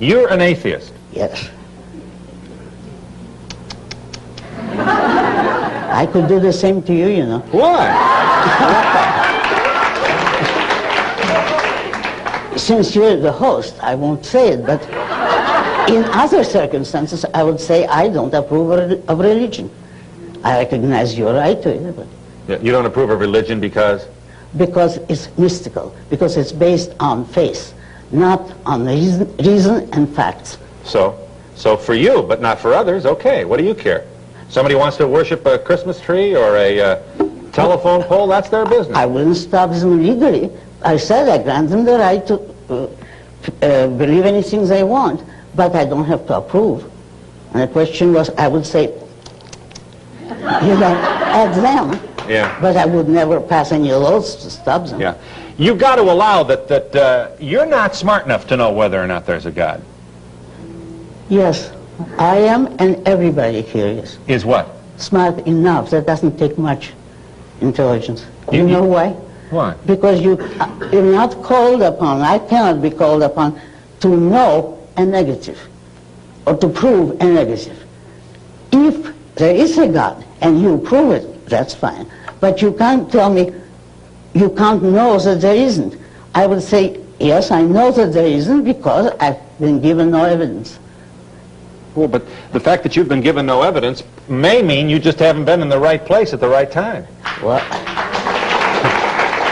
You're an atheist. Yes. I could do the same to you, you know. Why? Since you're the host, I won't say it, but in other circumstances, I would say I don't approve of religion. I recognize your right to it. But You don't approve of religion because? because it's mystical, because it's based on faith, not on reason and facts. So for you, but not for others, okay, what do you care? Somebody wants to worship a Christmas tree or a telephone pole, that's their business. I wouldn't stop them legally. I said I grant them the right to believe anything they want, but I don't have to approve. And the question was, I would say, you know, at them, Yeah. but I would never pass any laws to stop them. Yeah. You've got to allow that you're not smart enough to know whether or not there's a God. Yes, I am, and everybody here is. Is what? Smart enough. That doesn't take much intelligence. You know why? Why? Because you're not called upon, I cannot be called upon to know a negative or to prove a negative. If there is a God and you prove it, that's fine. But you can't tell me you can't know that there isn't. I would say, yes, I know that there isn't because I've been given no evidence. Well, but the fact that you've been given no evidence may mean you just haven't been in the right place at the right time. Well,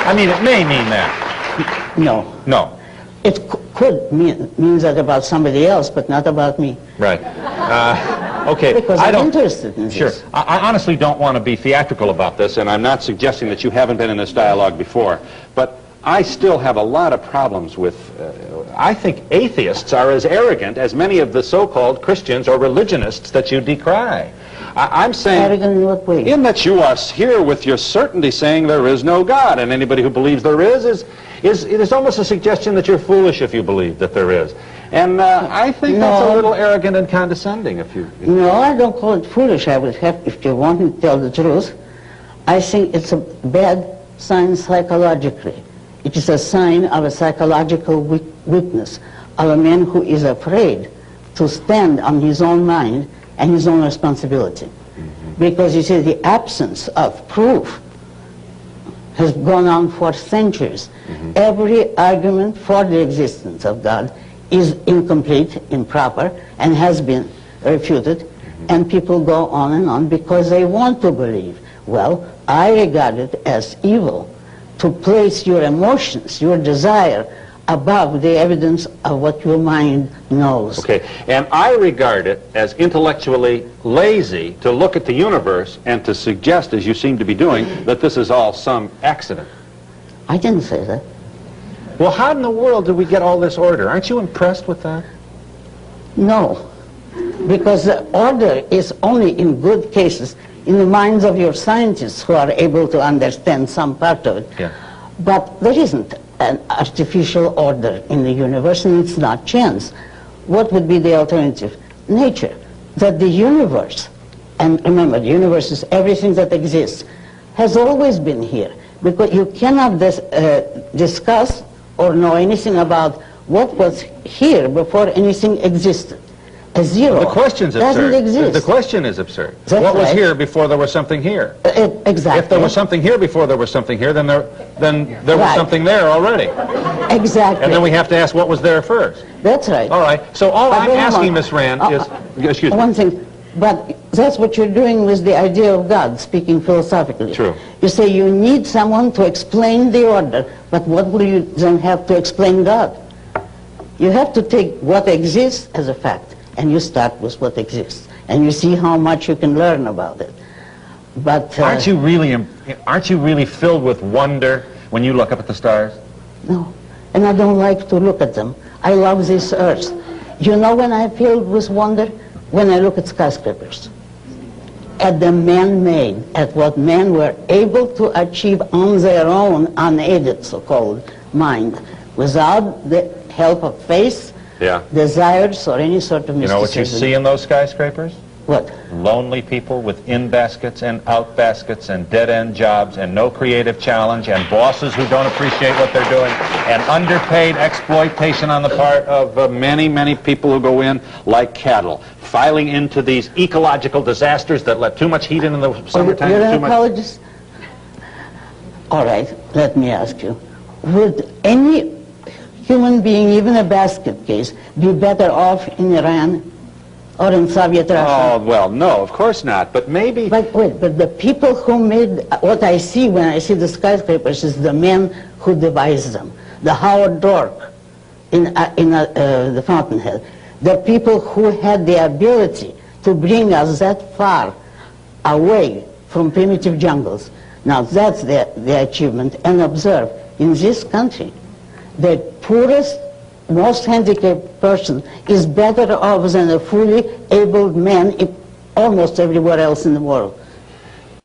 I mean, it may mean that. no. No. It could mean that about somebody else, but not about me. Right. Okay. Because I'm interested in Sure. this. I honestly don't want to be theatrical about this, and I'm not suggesting that you haven't been in this dialogue before, but I still have a lot of problems with, I think atheists are as arrogant as many of the so-called Christians or religionists that you decry. I'm saying... Arrogant in what way? In that you are here with your certainty saying there is no God, and anybody who believes there is it is almost a suggestion that you're foolish if you believe that there is. And I think that's a little arrogant and condescending if you... No, I don't call it foolish. I would have, if you want me to tell the truth, I think it's a bad sign psychologically. It is a sign of a psychological weakness, of a man who is afraid to stand on his own mind and his own responsibility. Because you see, the absence of proof has gone on for centuries. Every argument for the existence of God is incomplete, improper, and has been refuted, and people go on and on because they want to believe. Well, I regard it as evil to place your emotions, your desire, above the evidence of what your mind knows. Okay, and I regard it as intellectually lazy to look at the universe and to suggest, as you seem to be doing, that this is all some accident. I didn't say that. Well, how in the world did we get all this order? Aren't you impressed with that? No, because the order is only in good cases in the minds of your scientists who are able to understand some part of it. Yeah. But there isn't an artificial order in the universe, and it's not chance. What would be the alternative? Nature. That the universe, and remember, the universe is everything that exists, has always been here. Because you cannot discuss or know anything about what was here before anything existed. A zero The question's doesn't absurd. exist. The question is absurd. That's what was right. here before there was something here? Exactly. If there was something here before there was something here, then there was Right. something there already. Exactly. And then we have to ask what was there first. That's right. All right. So all But I'm wait a asking, moment. Miss Rand, is... Excuse me. One thing, but that's what you're doing with the idea of God, speaking philosophically. True. You say you need someone to explain the order, but what will you then have to explain God? You have to take what exists as a fact, and you start with what exists, and you see how much you can learn about it. But Aren't you really filled with wonder when you look up at the stars? no, and I don't like to look at them. I love this earth. You know when I'm filled with wonder? When I look at skyscrapers, at the man-made, at what men were able to achieve on their own, unaided, so-called, mind, without the help of faith, Yeah. desires, or any sort of mysticism. You know what you see in those skyscrapers? What? Lonely people with in baskets and out baskets and dead-end jobs and no creative challenge and bosses who don't appreciate what they're doing and underpaid exploitation on the part of many, many people who go in like cattle, filing into these ecological disasters that let too much heat in the summertime. You're an ecologist? All right, let me ask you. Would any human being, even a basket case, be better off in Iran or in Soviet Russia? Oh, well, no, of course not, but maybe... But wait, but the people who made, what I see when I see the skyscrapers is the men who devised them. The Howard Dork in the Fountainhead. The people who had the ability to bring us that far away from primitive jungles. Now that's the achievement. And observe, in this country, the poorest, most handicapped person is better off than a fully abled man almost everywhere else in the world.